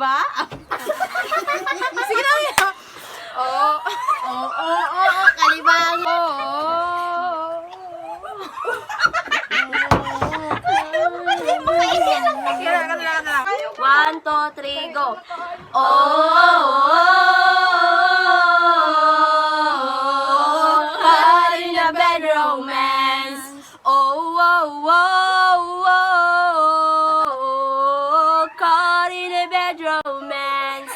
ba? Sige na niya. Oo. Oo. Kalimango. One, two, three, go. Caught in a bad romance. Caught in a bad romance.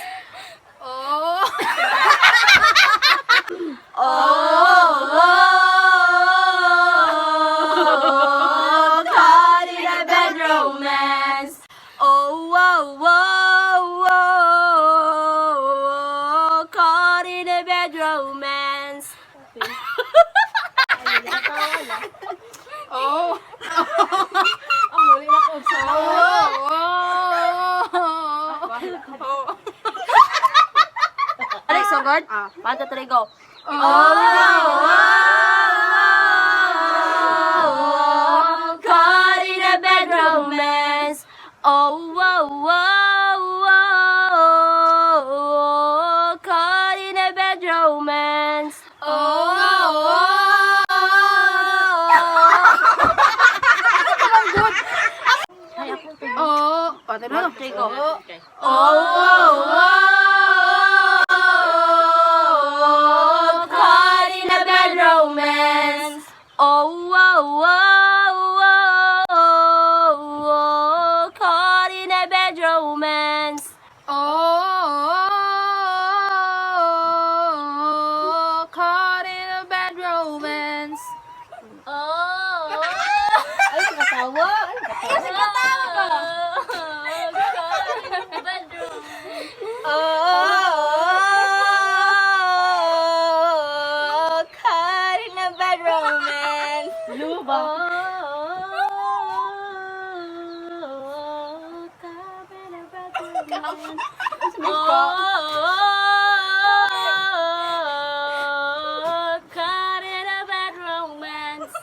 Caught in a bad romance. Caught in a bad romance. Oh. Ang muli na ko. Alex, so good? One, two, three, go. Caught in a bad romance. Caught in a bad romance. Oh. Pati na. One, two, three, go. Caught in a bad romance. Caught in a bad romance. Oh. Caught in a bad romance. Ay, nakatawa. Ay, nakatawa ka. Caught in a bad caught in a bad romance. Luba. Caught in a bad romance. Caught in a bad romance.